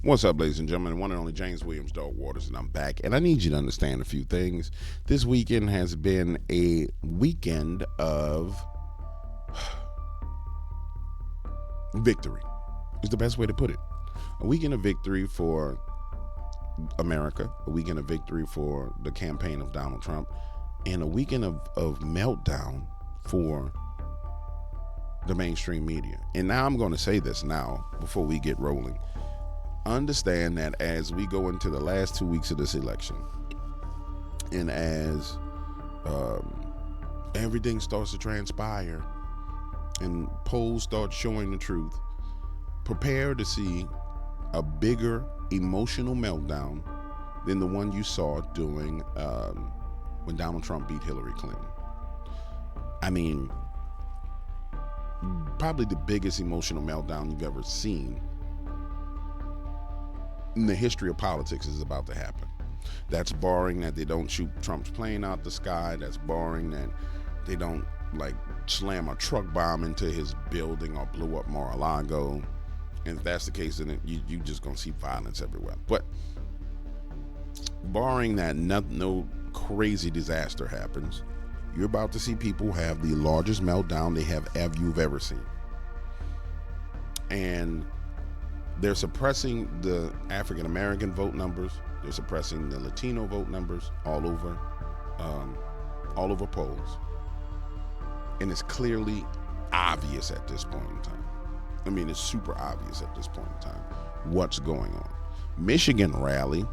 What's up, ladies and gentlemen? One and only James Williams, Dog Waters, and I'm back. And I need you to understand a few things. This weekend has been a weekend of victory, is the best way to put it. A weekend of victory for America, a weekend of victory for the campaign of Donald Trump, and a weekend of meltdown for the mainstream media. And now I'm going to say this now before we get rolling. Understand that as we go into the last 2 weeks of this election, and as everything starts to transpire and polls start showing the truth, prepare to see a bigger emotional meltdown than the one you saw during when Donald Trump beat Hillary Clinton. I mean, probably the biggest emotional meltdown you've ever seen in the history of politics is about to happen. That's barring that they don't shoot Trump's plane out the sky. That's barring that they don't slam a truck bomb into his building or blow up Mar-a-Lago. And if that's the case, then you just gonna see violence everywhere. But barring that no crazy disaster happens, you're about to see people have the largest meltdown you've ever seen. And they're suppressing the African American vote numbers. They're suppressing the Latino vote numbers all over polls, and it's clearly obvious at this point in time. I mean, it's super obvious at this point in time what's going on. Michigan rally.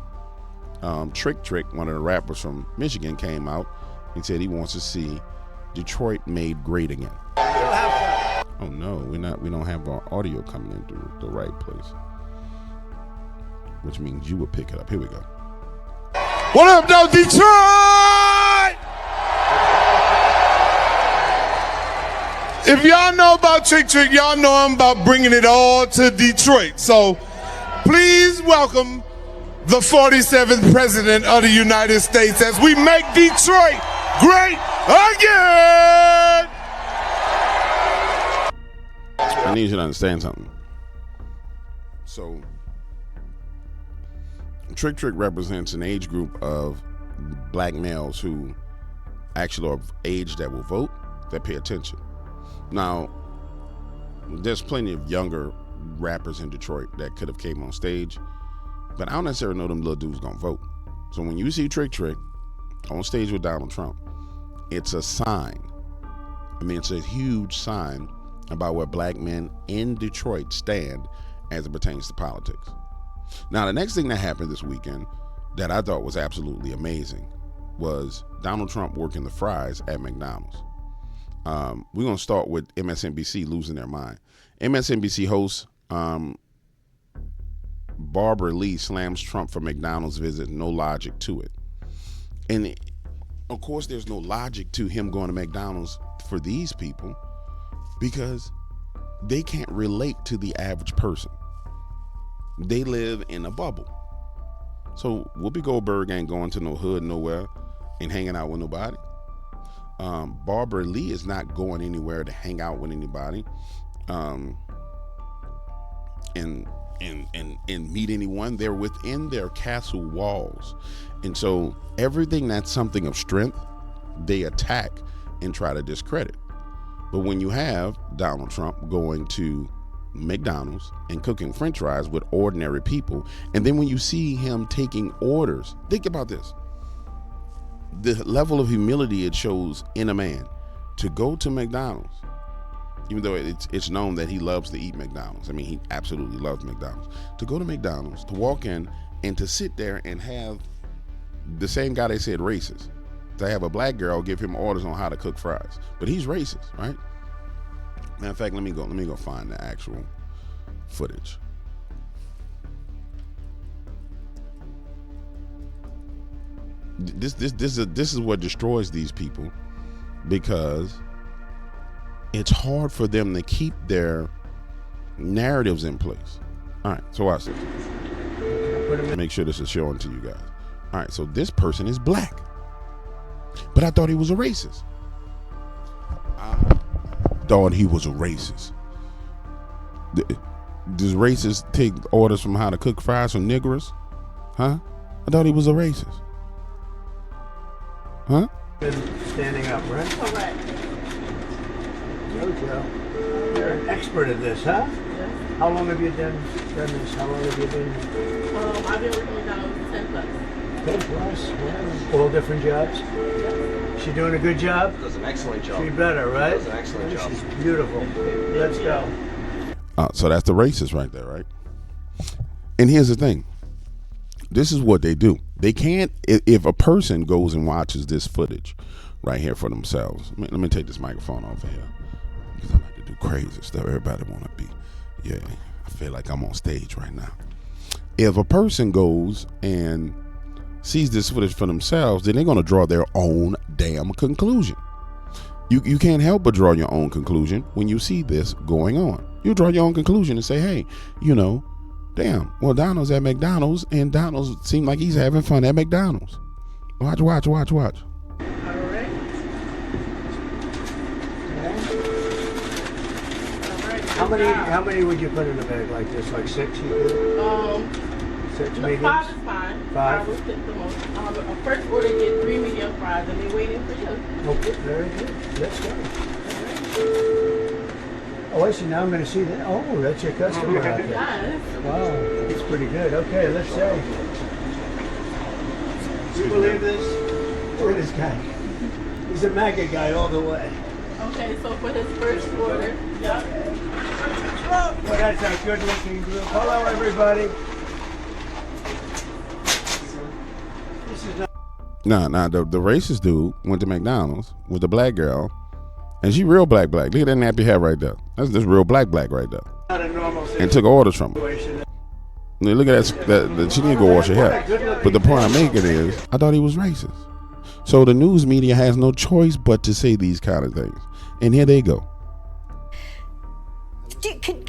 Trick, one of the rappers from Michigan, came out and said he wants to see Detroit made great again. Oh no, we don't have our audio coming in through the right place, which means you will pick it up. Here we go. What up, though, Detroit? If y'all know about Trick, y'all know I'm about bringing it all to Detroit. So please welcome the 47th president of the United States as we make Detroit great again. I need you to understand something. So, Trick represents an age group of black males who actually are of age that will vote, that pay attention. Now, there's plenty of younger rappers in Detroit that could have came on stage, but I don't necessarily know them little dudes gonna vote. So when you see Trick on stage with Donald Trump, it's a sign. I mean, it's a huge sign about where black men in Detroit stand as it pertains to politics. Now, the next thing that happened this weekend that I thought was absolutely amazing was Donald Trump working the fries at McDonald's. We're going to start with MSNBC losing their mind. MSNBC host Barbara Lee slams Trump for McDonald's visit. No logic to it. And of course, there's no logic to him going to McDonald's for these people, because they can't relate to the average person. They live in a bubble. So Whoopi Goldberg ain't going to no hood nowhere and hanging out with nobody. Barbara Lee is not going anywhere to hang out with anybody and meet anyone. They're within their castle walls. And so everything that's something of strength, they attack and try to discredit. But when you have Donald Trump going to McDonald's and cooking french fries with ordinary people, and then when you see him taking orders, think about this. The level of humility it shows in a man to go to McDonald's, even though it's known that he loves to eat McDonald's. I mean, he absolutely loves McDonald's. To go to McDonald's, to walk in and to sit there and have the same guy they said racist, to have a black girl give him orders on how to cook fries. But he's racist, right? Matter of fact, let me go find the actual footage. This is what destroys these people, because it's hard for them to keep their narratives in place. All right, so watch this. Make sure this is showing to you guys. All right, so this person is black, but I thought he was a racist. I thought he was a racist. Does racists take orders from how to cook fries from niggers? Huh? I thought he was a racist. Huh? Standing up, right? Correct. Joe. You're an expert at this, huh? Yes. How long have you done this? How long have you been? I've been working with McDonald's 10 plus. 10 plus. Wow. All different jobs. Yes. She doing a good job? Does an excellent job. She better, right? Does an excellent job. She's beautiful. Let's go. So that's the racist right there, right? And here's the thing. This is what they do. They can't, if a person goes and watches this footage right here for themselves. Let me take this microphone off of here, because I like to do crazy stuff. Everybody want to be, yeah, I feel like I'm on stage right now. If a person goes and sees this footage for themselves, then they're going to draw their own damn conclusion. You can't help but draw your own conclusion when you see this going on. You draw your own conclusion and say, hey, damn, well, Donald's at McDonald's, and Donald's seemed like he's having fun at McDonald's. Watch. All right. How many would you put in a bag like this? Like 6 you could? 6 mediums? 5 is fine. 5? 5 will fit the most. First order, get 3 medium fries, and they're waiting for you. Okay, very good. Let's go. Oh, I see. Now I'm going to see that. Oh, that's your customer out there. Yes. Wow, it's pretty good. Okay, let's say. You believe this? Look at this guy. He's a MAGA guy all the way. Okay, so for his first order, yep. Oh, well, that's a good-looking group. Hello, everybody. This is not. The racist dude went to McDonald's with the black girl, and she real black. Look at that nappy hair right there. That's just real black right there. Not a normal situation. And took orders from her. Look at that. She need to go wash her hair. But the point I'm making is, I thought he was racist. So the news media has no choice but to say these kind of things. And here they go.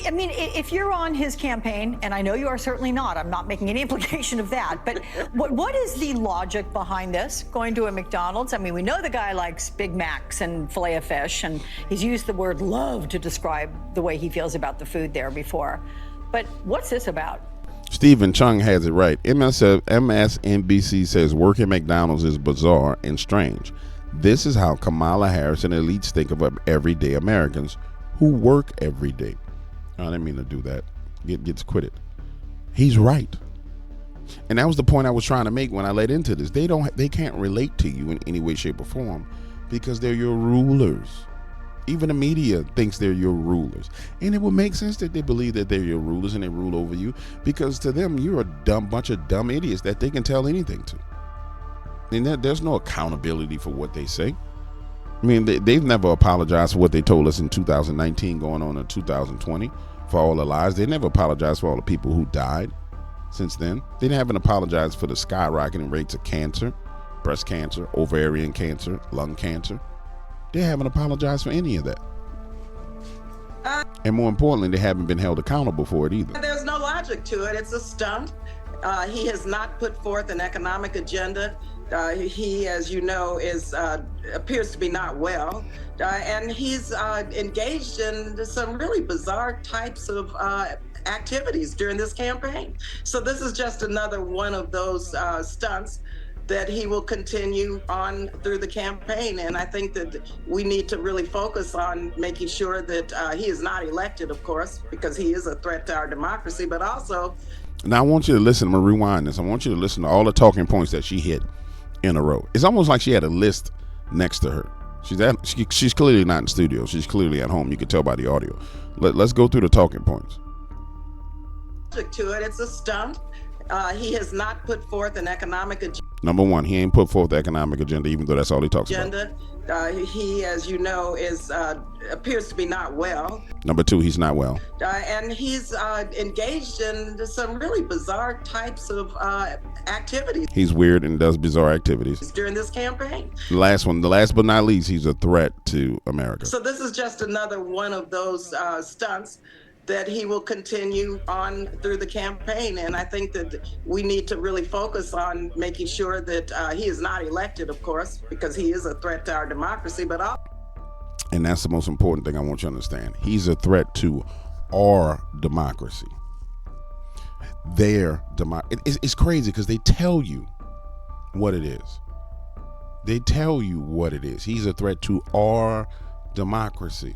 I mean, if you're on his campaign, and I know you are certainly not, I'm not making any implication of that, but what is the logic behind this, going to a McDonald's? I mean, we know the guy likes Big Macs and filet of fish, and he's used the word love to describe the way he feels about the food there before. But what's this about? Stephen Chung has it right. MSNBC says work at McDonald's is bizarre and strange. This is how Kamala Harris and elites think of everyday Americans who work every day. I didn't mean to do that. Gets quitted. He's right. And that was the point I was trying to make when I led into this. They can't relate to you in any way, shape, or form because they're your rulers. Even the media thinks they're your rulers. And it would make sense that they believe that they're your rulers and they rule over you, because to them, you're a bunch of dumb idiots that they can tell anything to. And there's no accountability for what they say. I mean, they've never apologized for what they told us in 2019 going on in 2020 for all the lies. They never apologized for all the people who died since then. They haven't apologized for the skyrocketing rates of cancer, breast cancer, ovarian cancer, lung cancer. They haven't apologized for any of that. And more importantly, they haven't been held accountable for it either. There's no logic to it. It's a stunt. He has not put forth an economic agenda. He, as you know, appears to be not well, and he's engaged in some really bizarre types of activities during this campaign. So this is just another one of those stunts that he will continue on through the campaign. And I think that we need to really focus on making sure that he is not elected, of course, because he is a threat to our democracy, but also. Now I want you to listen. I'm gonna rewind this. I want you to listen to all the talking points that she hit in a row. It's almost like she had a list next to her. She's clearly not in studio. She's clearly at home. You can tell by the audio. Let's go through the talking points. To it, it's a stunt. He has not put forth an economic agenda. Number one, he ain't put forth the economic agenda, even though that's all he talks about. He, as you know, appears to be not well. Number two, he's not well. And he's engaged in some really bizarre types of activities. He's weird and does bizarre activities during this campaign. The last but not least, he's a threat to America. So this is just another one of those stunts that he will continue on through the campaign. And I think that we need to really focus on making sure that he is not elected, of course, because he is a threat to our democracy, but also. And that's the most important thing I want you to understand. He's a threat to our democracy. It's crazy because they tell you what it is. They tell you what it is. He's a threat to our democracy.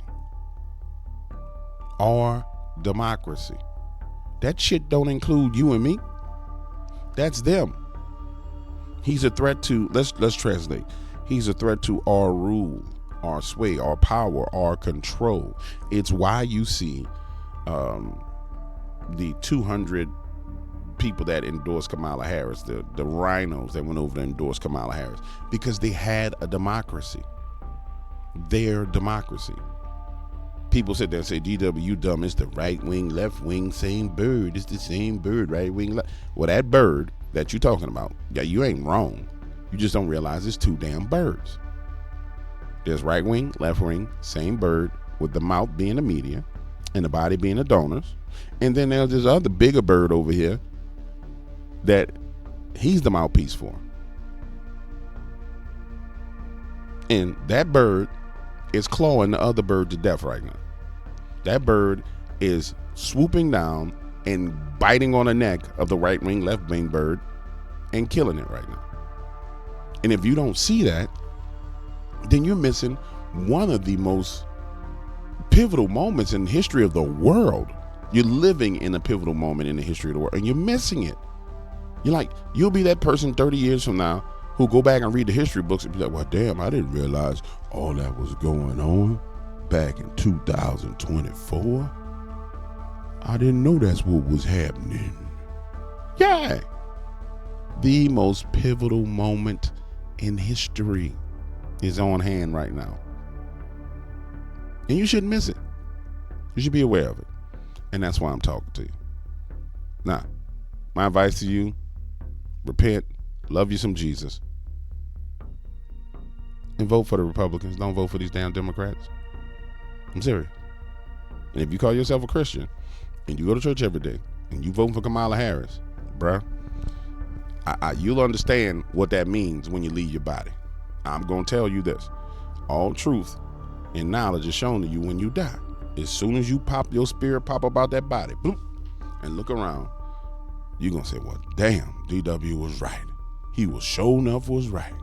Our democracy. That shit don't include you and me. That's them. He's a threat to, let's translate. He's a threat to our rule, our sway, our power, our control. It's why you see the 200 people that endorsed Kamala Harris, the rhinos that went over to endorse Kamala Harris, because they had a democracy. Their democracy. People sit there and say, DW, you dumb. It's the right wing, left wing, same bird. It's the same bird, right wing, left. Well, that bird that you're talking about, yeah, you ain't wrong. You just don't realize it's two damn birds. There's right wing, left wing, same bird, with the mouth being the media and the body being the donors. And then there's this other bigger bird over here that he's the mouthpiece for. And that bird is clawing the other bird to death right now. That bird is swooping down and biting on the neck of the right wing, left wing bird and killing it right now. And if you don't see that, then you're missing one of the most pivotal moments in the history of the world. You're living in a pivotal moment in the history of the world, and you're missing it. You'll be that person 30 years from now who go back and read the history books and be like, well, damn, I didn't realize all that was going on back in 2024. I didn't know that's what was happening. Yeah. The most pivotal moment in history is on hand right now. And you shouldn't miss it. You should be aware of it. And that's why I'm talking to you. Now, my advice to you, repent, love you some Jesus, and vote for the Republicans. Don't vote for these damn Democrats. I'm serious. And if you call yourself a Christian and you go to church every day and you vote for Kamala Harris, bruh, you'll understand what that means when you leave your body. I'm going to tell you this. All truth and knowledge is shown to you when you die. As soon as you your spirit pop up out that body, boop, and look around, you're going to say, well, damn, DW was right. He was sure enough was right.